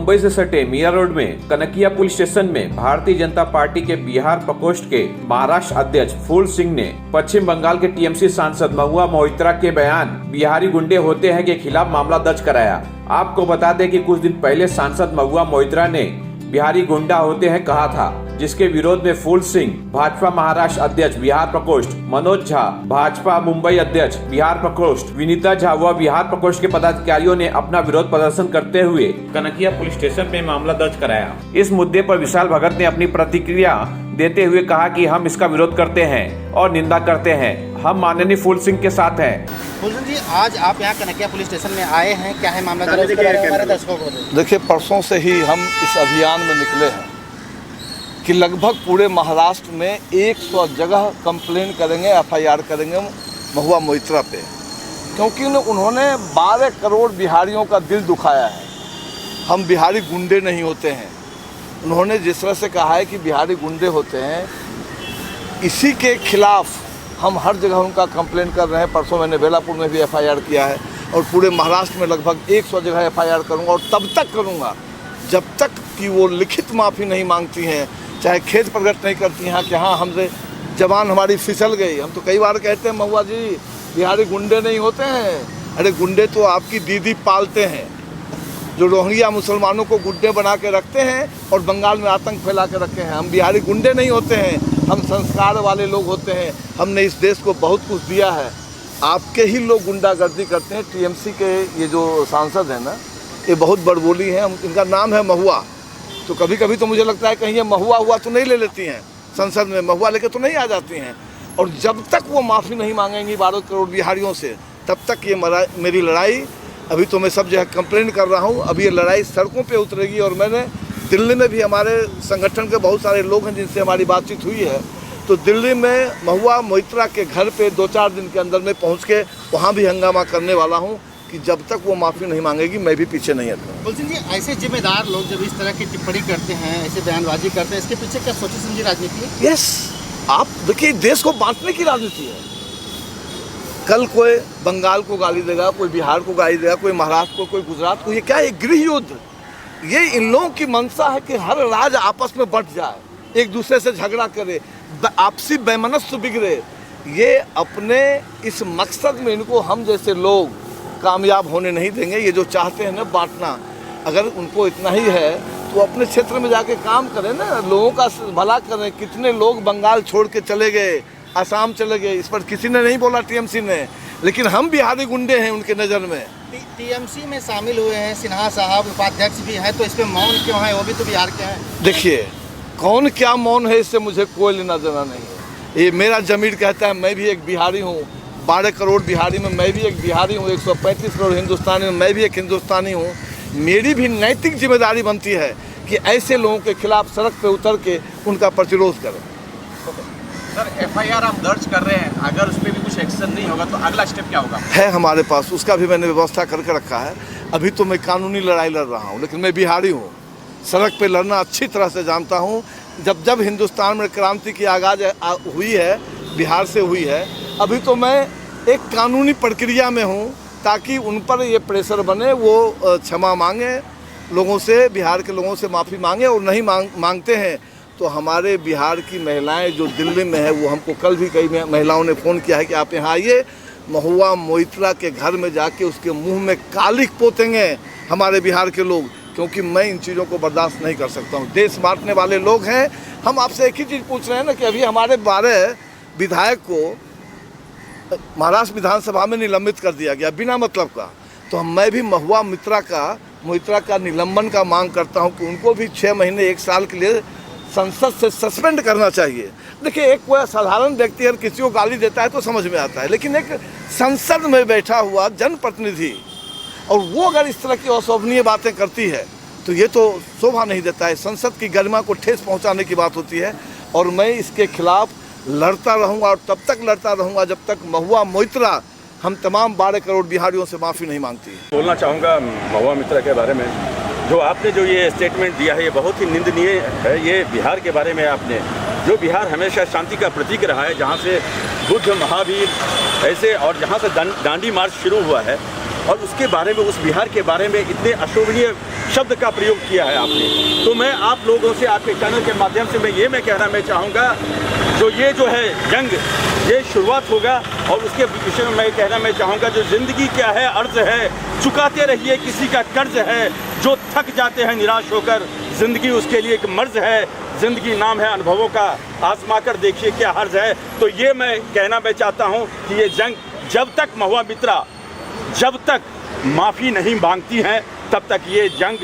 मुंबई से सटे मीरा रोड में कनकिया पुलिस स्टेशन में भारतीय जनता पार्टी के बिहार प्रकोष्ठ के महाराष्ट्र अध्यक्ष फूल सिंह ने पश्चिम बंगाल के टीएमसी सांसद महुआ मोइत्रा के बयान बिहारी गुंडे होते हैं के खिलाफ मामला दर्ज कराया। आपको बता दें कि कुछ दिन पहले सांसद महुआ मोइत्रा ने बिहारी गुंडा होते हैं कहा था, जिसके विरोध में फूल सिंह भाजपा महाराष्ट्र अध्यक्ष बिहार प्रकोष्ठ, मनोज झा भाजपा मुंबई अध्यक्ष बिहार प्रकोष्ठ, विनीता झा व बिहार प्रकोष्ठ के पदाधिकारियों ने अपना विरोध प्रदर्शन करते हुए कनकिया पुलिस स्टेशन में मामला दर्ज कराया। इस मुद्दे पर विशाल भगत ने अपनी प्रतिक्रिया देते हुए कहा कि हम इसका विरोध करते हैं और निंदा करते हैं। हम माननीय फूल सिंह के साथ हैं। फूल सिंह जी, आज आप यहाँ कनकिया पुलिस स्टेशन में आए हैं, क्या है मामला? देखिए, परसों से ही हम इस अभियान में निकले हैं कि लगभग पूरे महाराष्ट्र में 100 जगह कंप्लेन करेंगे, एफआईआर करेंगे महुआ मोइत्रा पे, क्योंकि उन्होंने 12 करोड़ बिहारियों का दिल दुखाया है। हम बिहारी गुंडे नहीं होते हैं। उन्होंने जिस तरह से कहा है कि बिहारी गुंडे होते हैं, इसी के खिलाफ हम हर जगह उनका कंप्लेन कर रहे हैं। परसों मैंने बेलापुर में भी एफआईआर किया है और पूरे महाराष्ट्र में लगभग 100 जगह एफआईआर करूंगा और तब तक करूंगा जब तक कि वो लिखित माफ़ी नहीं मांगती हैं, चाहे खेद प्रकट नहीं करती हैं कि हाँ हमसे जबान हमारी फिसल गई। हम तो कई बार कहते हैं महुआ जी बिहारी गुंडे नहीं होते हैं। अरे गुंडे तो आपकी दीदी पालते हैं, जो रोहिंग्या मुसलमानों को गुंडे बना के रखते हैं और बंगाल में आतंक फैला के रखे हैं। हम बिहारी गुंडे नहीं होते हैं, हम संस्कार वाले लोग होते हैं। हमने इस देश को बहुत कुछ दिया है। आपके ही लोग गुंडागर्दी करते हैं। टीएमसी के ये जो सांसद हैं ना, ये बहुत बड़बोली हैं। इनका नाम है महुआ, तो कभी कभी तो मुझे लगता है कहीं ये महुआ हुआ तो नहीं ले लेती हैं, संसद में महुआ लेके तो नहीं आ जाती हैं। और जब तक वो माफ़ी नहीं मांगेंगी 12 करोड़ बिहारियों से, तब तक ये मेरी लड़ाई, अभी तो मैं सब जगह कंप्लेन कर रहा हूँ, अभी ये लड़ाई सड़कों पे उतरेगी। और मैंने दिल्ली में भी, हमारे संगठन के बहुत सारे लोग हैं जिनसे हमारी बातचीत हुई है, तो दिल्ली में महुआ मोइत्रा के घर पे 2-4 दिन के अंदर में पहुँच के वहाँ भी हंगामा करने वाला हूँ कि जब तक वो माफ़ी नहीं मांगेगी मैं भी पीछे नहीं हटूँगा। फूल सिंह जी, ऐसे जिम्मेदार लोग जब इस तरह की टिप्पणी करते हैं, ऐसे बयानबाजी करते हैं, इसके पीछे क्या सोची समझी राजनीति है? यस, आप देखिए, देश को बांटने की राजनीति है। कल कोई बंगाल को गाली देगा, कोई बिहार को गाली देगा, कोई महाराष्ट्र को, कोई गुजरात को। ये क्या है? गृह युद्ध। ये इन लोगों की मंशा है कि हर राज्य आपस में बंट जाए, एक दूसरे से झगड़ा करे, आपसी वैमनस्य बिगड़े। ये अपने इस मकसद में इनको हम जैसे लोग कामयाब होने नहीं देंगे। ये जो चाहते हैं ना बांटना, अगर उनको इतना ही है तो अपने क्षेत्र में जाके काम करें ना, लोगों का भला करें। कितने लोग बंगाल छोड़ के चले गए, असम चले गए, इस पर किसी ने नहीं बोला टीएमसी ने, लेकिन हम बिहारी गुंडे हैं उनके नज़र में। टीएमसी में शामिल हुए हैं सिन्हा साहब, उपाध्यक्ष भी हैं, तो इस पर मौन क्यों है? वो भी तो बिहार के हैं। देखिए, कौन क्या मौन है इससे मुझे कोई लेना देना नहीं है। ये मेरा ज़मीर कहता है मैं भी एक बिहारी हूँ। 12 करोड़ बिहारी में मैं भी एक बिहारी हूँ, 135 करोड़ हिंदुस्तानी में मैं भी एक हिंदुस्तानी हूँ। मेरी भी नैतिक जिम्मेदारी बनती है कि ऐसे लोगों के खिलाफ सड़क पे उतर के उनका प्रतिरोध करें। सर, एफआईआर आप दर्ज कर रहे हैं, अगर उस पर भी कुछ एक्शन नहीं होगा तो अगला स्टेप क्या होगा? है हमारे पास, उसका भी मैंने व्यवस्था करके रखा है। अभी तो मैं कानूनी लड़ाई लड़ रहा हूँ, लेकिन मैं बिहारी हूँ, सड़क पे लड़ना अच्छी तरह से जानता हूँ। जब हिंदुस्तान में क्रांति की आगाज हुई है, बिहार से हुई है। अभी तो मैं एक कानूनी प्रक्रिया में हूँ ताकि उन पर ये प्रेशर बने, वो क्षमा मांगे लोगों से, बिहार के लोगों से माफ़ी मांगे। और नहीं मांगते हैं तो हमारे बिहार की महिलाएं जो दिल्ली में है, वो हमको कल भी कई महिलाओं ने फ़ोन किया है कि आप यहाँ आइए, महुआ मोइत्रा के घर में जाके उसके मुंह में कालिख पोतेंगे हमारे बिहार के लोग, क्योंकि मैं इन चीज़ों को बर्दाश्त नहीं कर सकता हूँ। देश बांटने वाले लोग हैं। हम आपसे एक ही चीज़ पूछ रहे हैं ना कि अभी हमारे 12 विधायक को महाराष्ट्र विधानसभा में निलंबित कर दिया गया बिना मतलब का। तो मैं भी महुआ मोइत्रा का निलंबन का मांग करता हूँ कि उनको भी 6 महीने 1 साल के लिए संसद से सस्पेंड करना चाहिए। देखिए, एक कोई साधारण व्यक्ति अगर किसी को गाली देता है तो समझ में आता है, लेकिन एक संसद में बैठा हुआ जनप्रतिनिधि और वो अगर इस तरह की अशोभनीय बातें करती है तो ये तो शोभा नहीं देता है। संसद की गरिमा को ठेस पहुंचाने की बात होती है। और मैं इसके खिलाफ लड़ता रहूंगा और तब तक लड़ता रहूंगा जब तक महुआ मोइत्रा हम तमाम 12 करोड़ बिहारियों से माफ़ी नहीं मांगती है। बोलना चाहूँगा महुआ मोइत्रा के बारे में, जो आपने जो ये स्टेटमेंट दिया है ये बहुत ही निंदनीय है। ये बिहार के बारे में आपने, जो बिहार हमेशा शांति का प्रतीक रहा है, जहाँ से बुद्ध, महावीर ऐसे और जहाँ से दांडी मार्च शुरू हुआ है, और उसके बारे में, उस बिहार के बारे में इतने अशोभनीय शब्द का प्रयोग किया है आपने। तो मैं आप लोगों से, आपके चैनल के माध्यम से मैं कहना मैं चाहूँगा, जो है जंग, ये शुरुआत होगा और उसके विषय में मैं कहना मैं चाहूँगा, जो ज़िंदगी क्या है, अर्ज है, चुकाते रहिए किसी का कर्ज है, जो थक जाते हैं निराश होकर, ज़िंदगी उसके लिए एक मर्ज है, ज़िंदगी नाम है अनुभवों का, आजमा कर देखिए क्या हर्ज है। तो ये मैं कहना मैं चाहता हूँ कि ये जंग जब तक महुआ मित्रा जब तक माफ़ी नहीं मांगती हैं तब तक ये जंग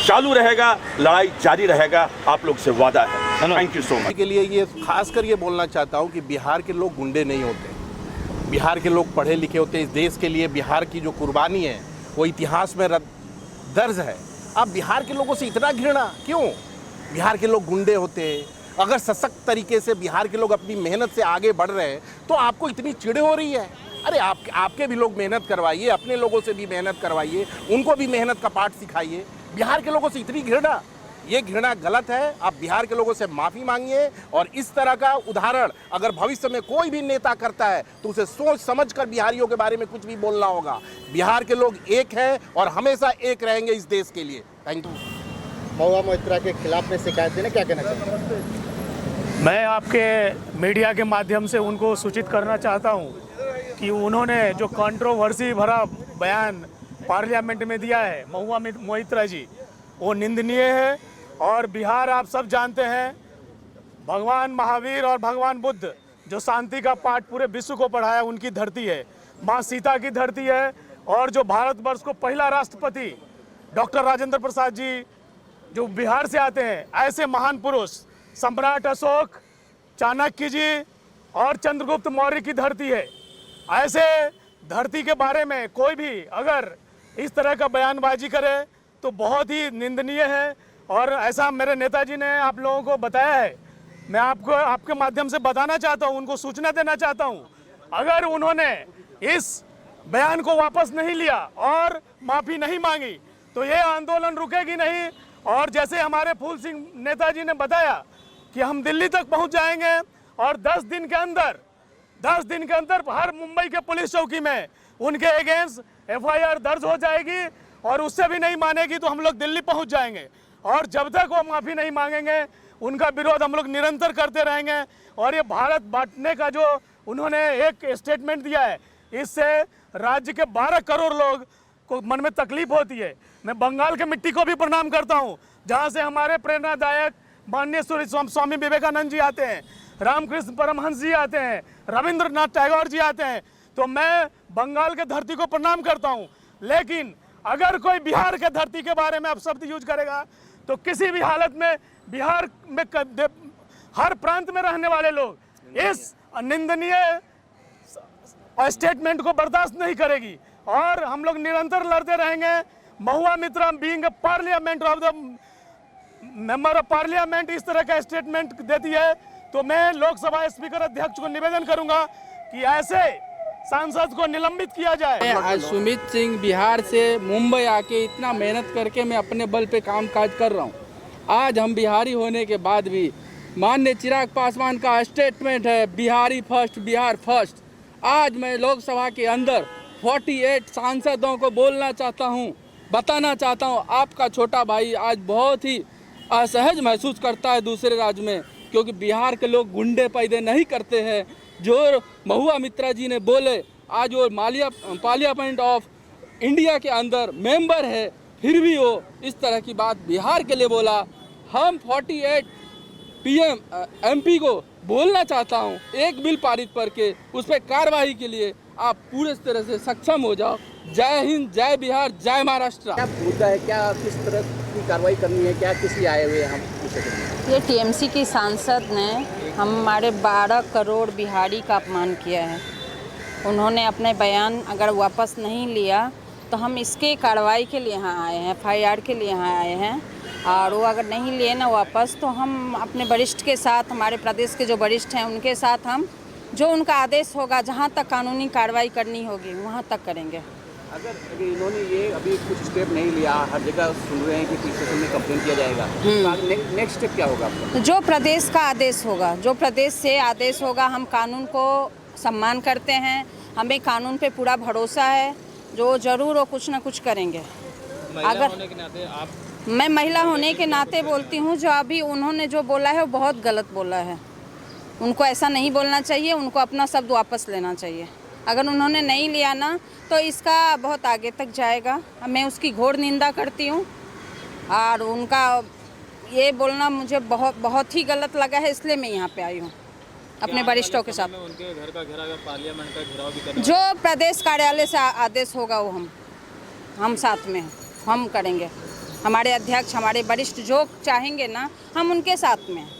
चालू रहेगा, लड़ाई जारी रहेगा, आप लोग से वादा है। Thank you so much. के लिए ये खासकर ये बोलना चाहता हूँ कि बिहार के लोग गुंडे नहीं होते, बिहार के लोग पढ़े लिखे होते। इस देश के लिए बिहार की जो कुर्बानी है वो इतिहास में दर्ज है। अब बिहार के लोगों से इतना घृणा क्यों? बिहार के लोग गुंडे होते, अगर सशक्त तरीके से बिहार के लोग अपनी मेहनत से आगे बढ़ रहे हैं तो आपको इतनी चिढ़ हो रही है? अरे आपके भी लोग मेहनत करवाइए, अपने लोगों से भी मेहनत करवाइए, उनको भी मेहनत का पाठ सिखाइए। बिहार के लोगों से इतनी घृणा, ये घृणा गलत है। आप बिहार के लोगों से माफ़ी मांगिए और इस तरह का उदाहरण अगर भविष्य में कोई भी नेता करता है तो उसे सोच समझ कर बिहारियों के बारे में कुछ भी बोलना होगा। बिहार के लोग एक हैं और हमेशा एक रहेंगे इस देश के लिए। Thank you. महुआ मोइत्रा के खिलाफ में शिकायत देने क्या कहना चाहिए? मैं आपके मीडिया के माध्यम से उनको सूचित करना चाहता हूं कि उन्होंने जो कंट्रोवर्सी भरा बयान पार्लियामेंट में दिया है महुआ मोइत्रा जी, वो निंदनीय है। और बिहार आप सब जानते हैं, भगवान महावीर और भगवान बुद्ध जो शांति का पाठ पूरे विश्व को पढ़ाया, उनकी धरती है, माँ सीता की धरती है। और जो भारतवर्ष को पहला राष्ट्रपति डॉक्टर राजेंद्र प्रसाद जी जो बिहार से आते हैं, ऐसे महान पुरुष सम्राट अशोक, चाणक्य जी और चंद्रगुप्त मौर्य की धरती है। ऐसे धरती के बारे में कोई भी अगर इस तरह का बयानबाजी करे तो बहुत ही निंदनीय है। और ऐसा मेरे नेताजी ने आप लोगों को बताया है, मैं आपको आपके माध्यम से बताना चाहता हूं, उनको सूचना देना चाहता हूं, अगर उन्होंने इस बयान को वापस नहीं लिया और माफ़ी नहीं मांगी तो ये आंदोलन रुकेगी नहीं। और जैसे हमारे फूल सिंह नेताजी ने बताया कि हम दिल्ली तक पहुंच जाएंगे और 10 दिन के अंदर हर मुंबई के पुलिस चौकी में उनके अगेंस्ट FIR दर्ज हो जाएगी और उससे भी नहीं मानेगी तो हम लोग दिल्ली पहुंच जाएंगे। और जब तक वो माफ़ी नहीं मांगेंगे उनका विरोध हम लोग निरंतर करते रहेंगे। और ये भारत बांटने का जो उन्होंने एक स्टेटमेंट दिया है, इससे राज्य के 12 करोड़ लोग को मन में तकलीफ होती है। मैं बंगाल के मिट्टी को भी प्रणाम करता हूँ, जहाँ से हमारे प्रेरणादायक माननीय स्वामी विवेकानंद जी आते हैं, रामकृष्ण परमहंस जी आते हैं, रविंद्रनाथ टैगोर जी आते हैं। तो मैं बंगाल के धरती को प्रणाम करता हूँ। लेकिन अगर कोई बिहार के धरती के बारे में आप शब्द यूज करेगा तो किसी भी हालत में बिहार में हर प्रांत में रहने वाले लोग इस निंदनीय स्टेटमेंट को बर्दाश्त नहीं करेगी और हम लोग निरंतर लड़ते रहेंगे। Mahua Moitra being a parliament of the member of parliament इस तरह का स्टेटमेंट देती है तो मैं लोकसभा स्पीकर अध्यक्ष को निवेदन करूंगा कि ऐसे सांसद को निलंबित किया जाए। आज सुमित सिंह बिहार से मुंबई आके इतना मेहनत करके मैं अपने बल पे काम काज कर रहा हूँ। आज हम बिहारी होने के बाद भी माननीय चिराग पासवान का स्टेटमेंट है बिहारी फर्स्ट, बिहार फर्स्ट। आज मैं लोकसभा के अंदर 48 सांसदों को बोलना चाहता हूँ, बताना चाहता हूँ, आपका छोटा भाई आज बहुत ही असहज महसूस करता है दूसरे राज्य में, क्योंकि बिहार के लोग गुंडे पैदा नहीं करते हैं। जो महुआ मित्रा जी ने बोले, आज वो पार्लियामेंट ऑफ इंडिया के अंदर मेंबर है, फिर भी वो इस तरह की बात बिहार के लिए बोला। हम 48 MP को बोलना चाहता हूँ, एक बिल पारित करके उस पर कार्रवाई के लिए आप पूरे तरह से सक्षम हो जाओ। जय हिंद, जय बिहार, जय महाराष्ट्र। क्या मुद्दा है, क्या किस तरह की कार्रवाई करनी है, क्या किस लिए आए हुए हैं हम? ये TMC की सांसद ने हमारे 12 करोड़ बिहारी का अपमान किया है। उन्होंने अपने बयान अगर वापस नहीं लिया तो हम इसके कार्रवाई के लिए यहाँ आए हैं, FIR के लिए यहाँ आए हैं। और वो अगर नहीं लिए ना वापस तो हम अपने वरिष्ठ के साथ, हमारे प्रदेश के जो वरिष्ठ हैं उनके साथ हम जो उनका आदेश होगा, जहाँ तक कानूनी कार्रवाई करनी होगी वहाँ तक करेंगे। अगर इन्होंने ये अभी कुछ स्टेप नहीं लिया, हर जगह सुन रहे हैं कि पुलिस स्टेशन में कंप्लेन किया जाएगा, तो नेक्स्ट स्टेप क्या होगा आपका? जो प्रदेश का आदेश होगा, जो प्रदेश से आदेश होगा, हम कानून को सम्मान करते हैं, हमें कानून पे पूरा भरोसा है। जो ज़रूर वो कुछ ना कुछ करेंगे। अगर मैं महिला होने के नाते बोलती हूँ, जो अभी उन्होंने जो बोला है वो बहुत गलत बोला है। उनको ऐसा नहीं बोलना चाहिए, उनको अपना शब्द वापस लेना चाहिए। अगर उन्होंने नहीं लिया ना तो इसका बहुत आगे तक जाएगा। मैं उसकी घोर निंदा करती हूँ और उनका ये बोलना मुझे बहुत ही गलत लगा है, इसलिए मैं यहाँ पे आई हूँ अपने वरिष्ठों के साथ। उनके घर का घेराव, पार्लियामेंट का घेराव भी करना, जो प्रदेश कार्यालय से आदेश होगा वो हम साथ में हैं, हम करेंगे। हमारे अध्यक्ष, हमारे वरिष्ठ जो चाहेंगे ना, हम उनके साथ में हैं।